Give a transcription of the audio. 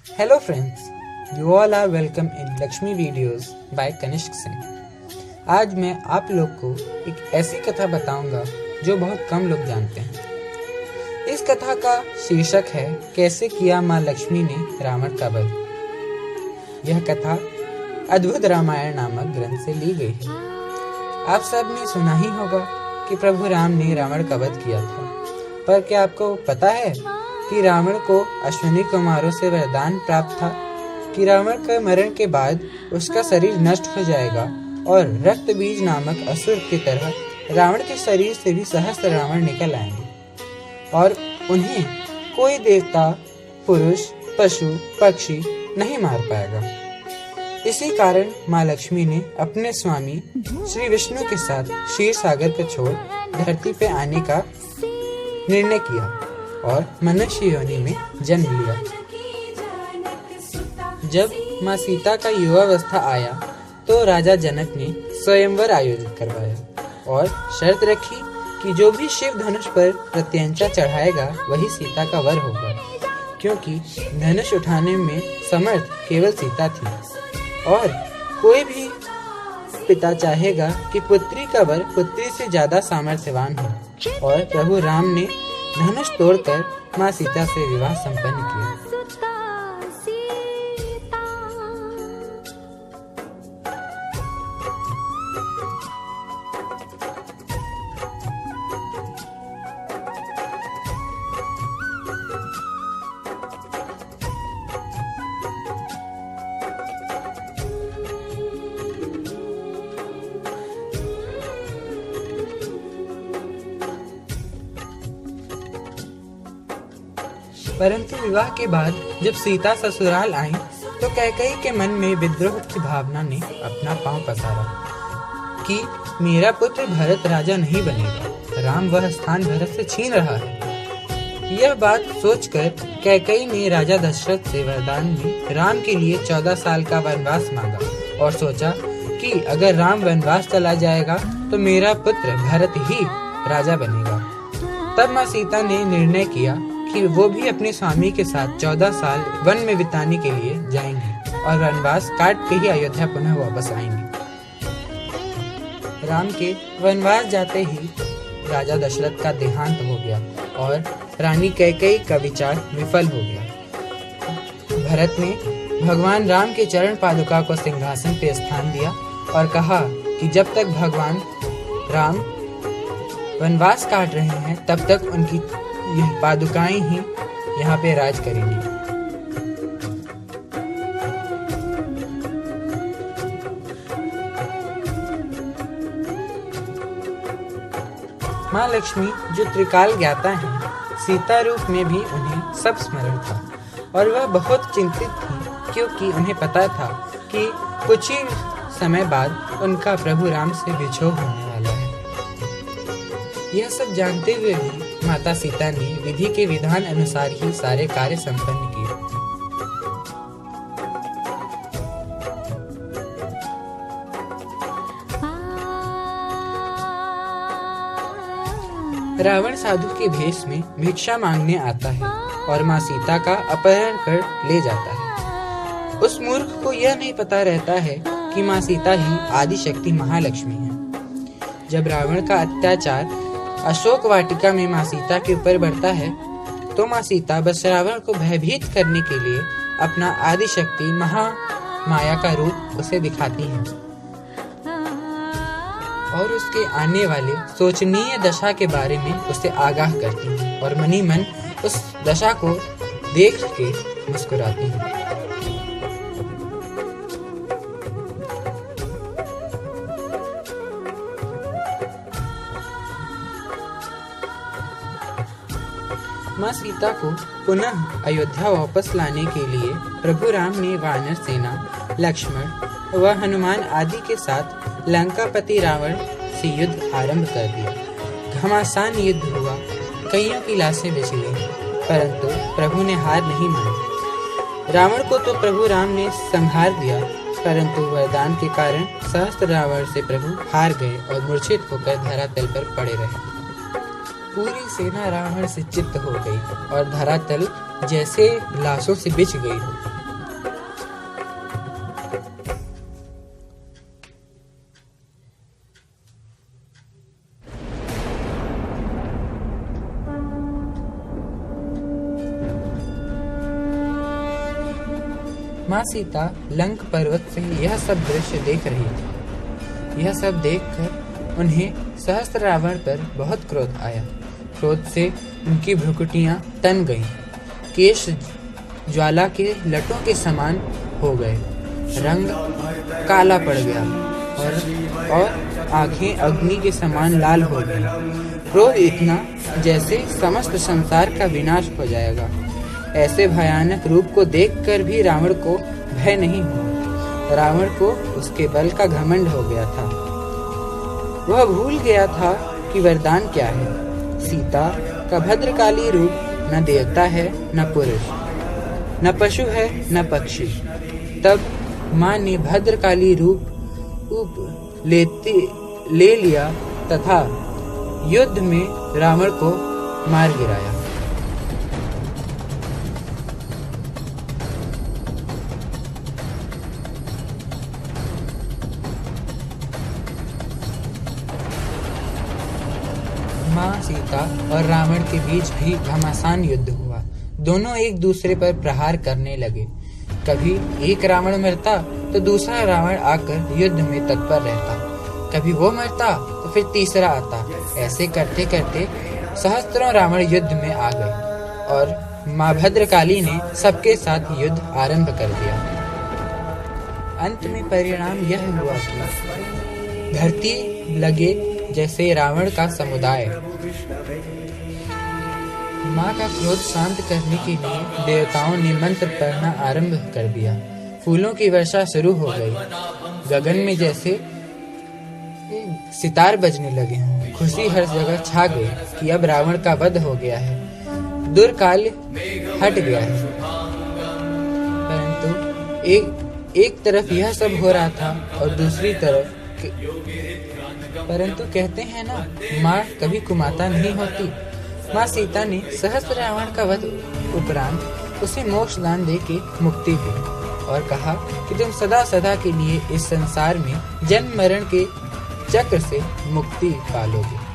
Hello friends, you all are welcome in Lakshmi Videos by Kanishka Singh. आज मैं आप लोग को एक ऐसी कथा बताऊंगा जो बहुत कम लोग जानते हैं। इस कथा का शीर्षक है कैसे किया माँ लक्ष्मी ने रावण का वध। यह कथा अद्भुत रामायण नामक ग्रंथ से ली गई है। आप सब ने सुना ही होगा कि प्रभु राम ने रावण का वध किया था, पर क्या आपको पता है कि रावण को अश्विनी कुमारों से वरदान प्राप्त था कि रावण के मरण के बाद उसका शरीर नष्ट हो जाएगा और रक्त बीज नामक असुर की तरह रावण के शरीर से भी सहस्त्र रावण निकल आएंगे और उन्हें कोई देवता, पुरुष, पशु, पक्षी नहीं मार पाएगा। इसी कारण माँ लक्ष्मी ने अपने स्वामी श्री विष्णु के साथ क्षीर सागर को छोड़ धरती पे आने का निर्णय किया और मनुष्य योनि में जन्म लिया। जब माँ सीता का युवावस्था आया तो राजा जनक ने स्वयंवर आयोजित करवाया और शर्त रखी कि जो भी शिव धनुष पर प्रत्यंचा चढ़ाएगा वही सीता का वर होगा, क्योंकि धनुष उठाने में समर्थ केवल सीता थी और कोई भी पिता चाहेगा कि पुत्री का वर पुत्री से ज्यादा सामर्थ्यवान हो। और प्रभु राम ने धनुष तोड़कर माँ सीता से विवाह संपन्न किया। परंतु विवाह के बाद जब सीता ससुराल आई तो कैकेयी के मन में विद्रोह की भावना ने अपना पांव पसारा कि मेरा पुत्र भरत राजा नहीं बनेगा, राम वह स्थान भरत से छीन रहा है। यह बात सोचकर कैकेयी ने राजा दशरथ से वरदान में राम के लिए 14 साल का वनवास मांगा और सोचा कि अगर राम वनवास चला जाएगा तो मेरा पुत्र भरत ही राजा बनेगा। तब माँ सीता ने निर्णय किया कि वो भी अपने स्वामी के साथ 14 साल वन में बिताने के लिए जाएंगे और वनवास काट के ही अयोध्या पुनः वापस आएंगे। राम के वनवास जाते ही राजा दशरथ का देहांत हो गया और रानी कैकेयी का विचार विफल हो गया। भरत ने भगवान राम के चरण पादुका को सिंहासन पे स्थान दिया और कहा कि जब तक भगवान राम वनवास काट रहे हैं तब तक उनकी यह पादुकाएं ही यहाँ पे राज करेंगी। माँ लक्ष्मी जो त्रिकाल ज्ञाता हैं, सीता रूप में भी उन्हें सब स्मरण था और वह बहुत चिंतित थी, क्योंकि उन्हें पता था कि कुछ ही समय बाद उनका प्रभु राम से विछोह होने वाला है। यह सब जानते हुए भी माता सीता ने विधि के विधान अनुसार ही सारे कार्य संपन्न किए। रावण साधु के भेष में भिक्षा मांगने आता है और माँ सीता का अपहरण कर ले जाता है। उस मूर्ख को यह नहीं पता रहता है कि माँ सीता ही आदि शक्ति महालक्ष्मी है। जब रावण का अत्याचार अशोक वाटिका में माँ सीता के ऊपर बढ़ता है तो माँ सीता बस रावण को भयभीत करने के लिए अपना आदि शक्ति महामाया का रूप उसे दिखाती हैं और उसके आने वाले शोचनीय दशा के बारे में उसे आगाह करती हैं और मनी मन उस दशा को देख के मुस्कुराती हैं। माँ सीता को पुनः अयोध्या वापस लाने के लिए प्रभु राम ने वानर सेना, लक्ष्मण व हनुमान आदि के साथ लंकापति रावण से युद्ध आरंभ कर दिया। घमासान युद्ध हुआ, कईयों की लाशें बिछ गईं, परंतु प्रभु ने हार नहीं मानी। रावण को तो प्रभु राम ने संहार दिया, परंतु वरदान के कारण सहस्त्र रावण से प्रभु हार गए और मूर्छित होकर धरातल पर पड़े रहे। पूरी सेना रावण से चित्त हो गई और धरातल जैसे लाशों से बिछ गई हो। माँ सीता लंक पर्वत से यह सब दृश्य देख रही थी। यह सब देखकर उन्हें सहस्त्र रावण पर बहुत क्रोध आया। क्रोध से उनकी भ्रुकुटियां तन गईं, केश ज्वाला के लटों के समान हो गए, रंग काला पड़ गया और आंखें अग्नि के समान लाल हो गई। क्रोध इतना जैसे समस्त संसार का विनाश हो जाएगा। ऐसे भयानक रूप को देखकर भी रावण को भय नहीं हुआ। रावण को उसके बल का घमंड हो गया था। वह भूल गया था कि वरदान क्या है। सीता का भद्रकाली रूप न देवता है, न पुरुष, न पशु है, न पक्षी। तब माँ ने भद्रकाली रूप ले लिया तथा युद्ध में रावण को मार गिराया। माँ सीता और रावण के बीच भी घमासान युद्ध हुआ। दोनों एक दूसरे पर प्रहार करने लगे। कभी एक रावण मरता तो दूसरा रावण आकर युद्ध में तत्पर रहता। कभी वो मरता तो फिर तीसरा आता। ऐसे करते करते सहस्त्रों रावण युद्ध में आ गए और माँ भद्रकाली ने सबके साथ युद्ध आरंभ कर दिया। अंत में परिणाम यह हुआ कि धरती लगे जैसे रावण का समुदाय। माँ का क्रोध शांत करने के लिए देवताओं ने मंत्र पढ़ना आरंभ कर दिया। फूलों की वर्षा शुरू हो गई। गगन में जैसे सितार बजने लगे हों। खुशी हर जगह छा गई कि अब रावण का वध हो गया है, दुर्काल हट गया है। परंतु एक तरफ यह सब हो रहा था और दूसरी तरफ परंतु कहते हैं ना, माँ कभी कुमाता नहीं होती। माँ सीता ने सहस्त्र रावण का वध उपरांत उसे मोक्ष दान देके मुक्ति दी और कहा कि तुम सदा सदा के लिए इस संसार में जन्म मरण के चक्र से मुक्ति पालोगे।